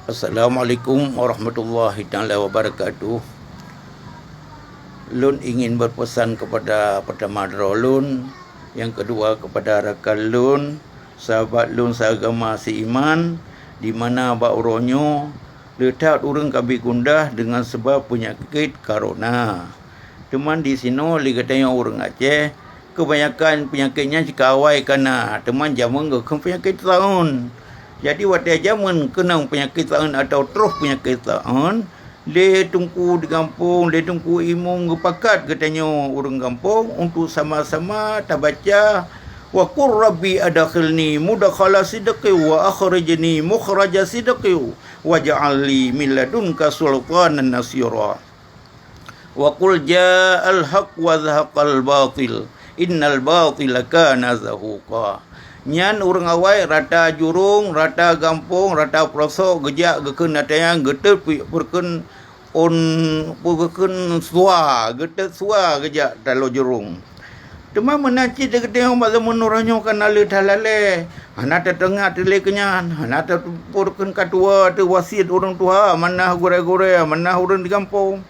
Assalamualaikum warahmatullahi taala wabarakatuh. Lun ingin berpesan kepada pertama Lun, yang kedua kepada rakan Lun, sahabat Lun seagama seiman, di mana bauronyo letak urang kabi gundah dengan sebab penyakit corona. Teman di sini ligatanya orang Aceh, kebanyakan penyakitnya jika awai kena teman jaman ke penyakit tahun. Jadi waktu zaman kena penyakit tahun atau terus penyakit tahun, dia tunggu di kampung, dia tunggu imung gepakat katanya orang kampung untuk sama-sama tabaca wa qur rabbi adkhilni mudkhala sidqi wa akhrijni mukhraja sidqi waj'al li min ladunka sultanan nasira wa qul ja'al haqq wa dhaqal batil innal batila kana zahuqa. Nyan urang awai rata jurung, rata gampung, rata pelosok gejak geken natayang getet perken on perken sua, getet sua gejak dalam jurung. Cuma menaci dekat tengok pada menuranya kan ale talale. Hana tetengah tele kenyan, hana perken katua tu wasit orang tua, mana gore-gore, mana orang di kampung.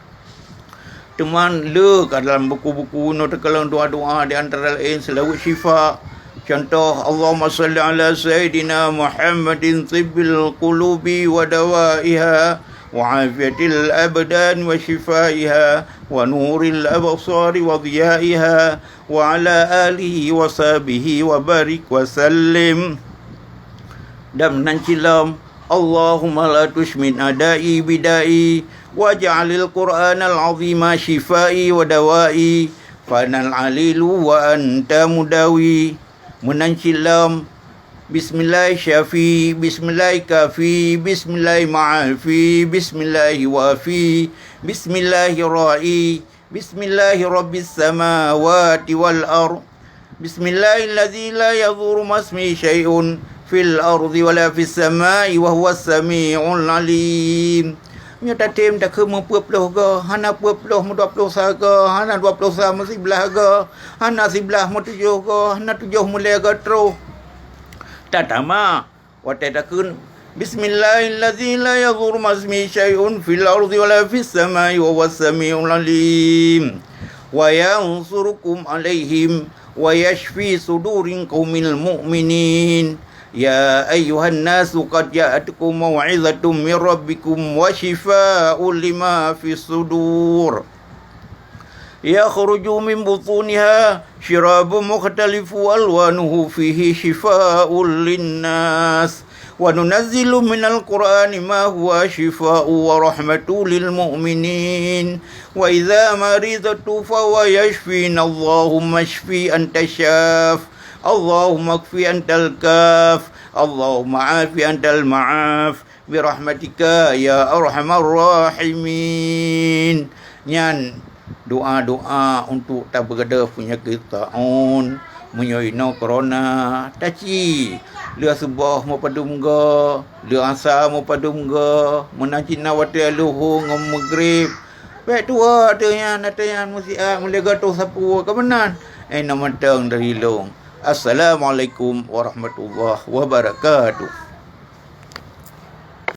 Teman le kat dalam buku-buku no tekalang doa-doa di antara lain selawat syifa. Contoh Allahumma salli ala Sayyidina Muhammadin tibbil qulubi wa dawaiha wa afiyatil abdan wa shifaiha wa nuril absari wa dhiyaiha wa ala alihi wa sahbihi wa barik wa sallim. Dan nancilam Allahumma la tushmin adai bidai waj'alil Qur'anal azima shifai wa dawai fanal alilu wa anta mudawi. Menancilam bismillah syafi, bismillah kafi, bismillah ma'afi, bismillah wafi, bismillah ra'i, bismillah rabbis samawati wal ard, bismillah alladzi la yadhurru masmi syai'un fil ardi wala fis samai wa huwas sami'ul alim. Nyata tim tak ke mempuaploh ke, hana puaploh mu 20 ke, hana 20 mu 11 ke, hana 11 mu 7 ke, hana 7 mu le ke terus. Tatama watai takun bismillahirrahmanirrahim la yadhurru masmi syai'un fil ardi wala fis samai wa huwas sami'ul alim. Wa yansurukum alaihim wa yashfi sudurin qaumil mu'minin. Ya ayyuhan nasu qad ja'atukum maw'izatun min rabbikum wa shifaa'un lima fis sudur. Yakhruju min butuniha syirabun mukhtalifu alwanuhu fihi shifaa'un linnas wa nunazzilu minal qur'ani ma huwa shifaa'un wa rahmatun lil mu'minin wa idza maridtu fa huwa yashfina Allahumma shfi anta syaf Allahumma kfi antal kaf, Allahumma afi antal ma'af, birahmatika ya arhamar rahimin. Nyan doa-doa untuk tak berada penyakit taun, menyoino corona, taci. Dia sebah mau padum ga, dia asa mau padum ga, menacina wate luhu ngom maghrib. Baik tua dia natayan musiat mulega tu sapu kemenan. Nama tang dari long. Assalamualaikum warahmatullahi wabarakatuh.